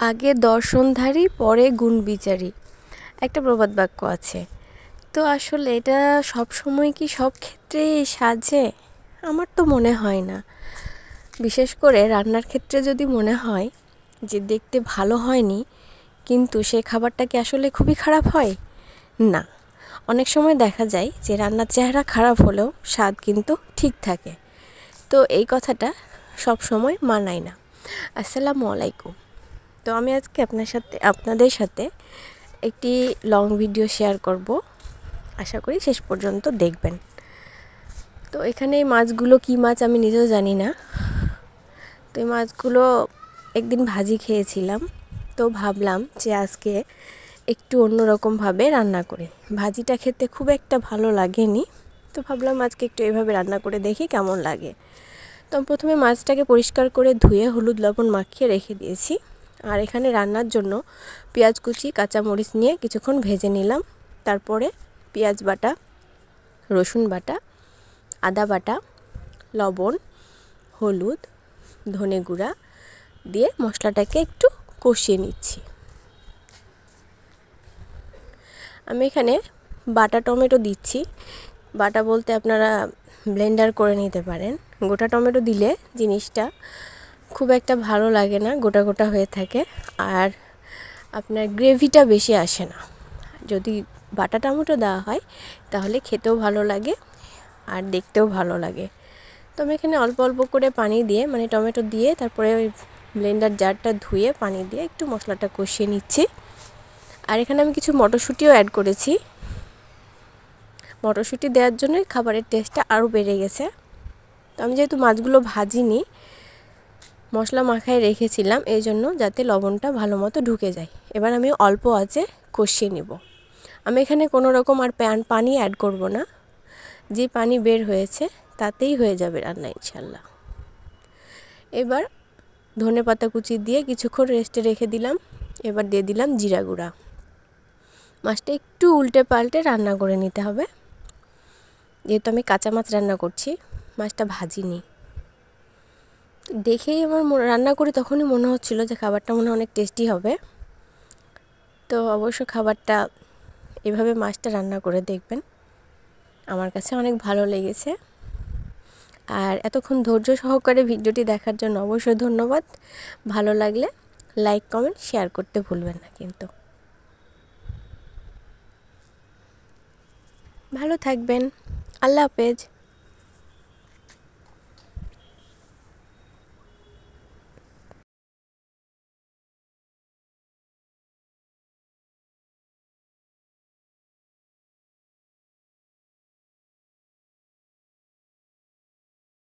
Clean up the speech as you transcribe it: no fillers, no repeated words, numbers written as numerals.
আগে দর্শনধারী পরে গুণ বিচারী একটা প্রবাদ বাক্য আছে। তো আসলে এটা সব সময় কি সব ক্ষেত্রেই সাজে? আমার তো মনে হয় না। বিশেষ করে রান্নার ক্ষেত্রে যদি মনে হয় যে দেখতে ভালো হয়নি, কিন্তু সে খাবারটা কি আসলে খুবই খারাপ হয়? না, অনেক সময় দেখা যায় যে রান্নার চেহারা খারাপ হলেও স্বাদ কিন্তু ঠিক থাকে। তো এই কথাটা সব সময় মানায় না। আসসালামু আলাইকুম। তো আমি আজকে আপনাদের সাথে একটি লং ভিডিও শেয়ার করব। আশা করি শেষ পর্যন্ত দেখবেন। তো এখানে এই মাছগুলো কী মাছ আমি নিজেও জানি না। তো এই মাছগুলো একদিন ভাজি খেয়েছিলাম, তো ভাবলাম যে আজকে একটু অন্যরকমভাবে রান্না করি। ভাজিটা খেতে খুব একটা ভালো লাগেনি, তো ভাবলাম আজকে একটু এভাবে রান্না করে দেখি কেমন লাগে। তো প্রথমে মাছটাকে পরিষ্কার করে ধুয়ে হলুদ লবণ মাখিয়ে রেখে দিয়েছি। আর এখানে রান্নার জন্য পেঁয়াজ কুচি কাঁচামরিচ নিয়ে কিছুক্ষণ ভেজে নিলাম। তারপরে পেঁয়াজ বাটা, রসুন বাটা, আদা বাটা, লবণ, হলুদ, ধনে গুঁড়া দিয়ে মশলাটাকে একটু কষিয়ে নিচ্ছি। আমি এখানে বাটা টমেটো দিচ্ছি। বাটা বলতে আপনারা ব্লেন্ডার করে নিতে পারেন। গোটা টমেটো দিলে জিনিসটা খুব একটা ভালো লাগে না, গোটা গোটা হয়ে থাকে, আর আপনার গ্রেভিটা বেশি আসে না। যদি বাটা টমেটো দেওয়া হয় তাহলে খেতেও ভালো লাগে আর দেখতেও ভালো লাগে। তো আমি এখানে অল্প অল্প করে পানি দিয়ে, মানে টমেটো দিয়ে, তারপরে ওই ব্লেন্ডার জারটা ধুয়ে পানি দিয়ে একটু মশলাটা কষিয়ে নিচ্ছি। আর এখানে আমি কিছু মটরশুঁটিও অ্যাড করেছি। মটরশুঁটি দেওয়ার জন্য খাবারের টেস্টটা আরও বেড়ে গেছে। তো আমি যেহেতু মাছগুলো ভাজিনি, মশলা মাখায় রেখেছিলাম, এই জন্য যাতে লবণটা ভালো মতো ঢুকে যায়। এবার আমি অল্প আঁচে কষিয়ে নেব। আমি এখানে কোনো রকম আর পানি অ্যাড করব না। যে পানি বের হয়েছে তাতেই হয়ে যাবে রান্না ইনশাল্লাহ। এবার ধনেপাতা কুচি দিয়ে কিছুক্ষণ রেস্টে রেখে দিলাম। এবার দিয়ে দিলাম জিরা গুঁড়া। মাছটা একটু উল্টে পাল্টে রান্না করে নিতে হবে, যেহেতু আমি কাঁচা মাছ রান্না করছি, মাছটা ভাজিনি। দেখেই আমার রান্না করি তখনই মনে হচ্ছিল যে খাবারটা মনে হয় অনেক টেস্টি হবে। তো অবশ্য খাবারটা এভাবে মাছটা রান্না করে দেখবেন, আমার কাছে অনেক ভালো লেগেছে। আর এতক্ষণ ধৈর্য সহকারে ভিডিওটি দেখার জন্য অবশ্যই ধন্যবাদ। ভালো লাগলে লাইক, কমেন্ট, শেয়ার করতে ভুলবেন না কিন্তু। ভালো থাকবেন। আল্লাহ হাফেজ।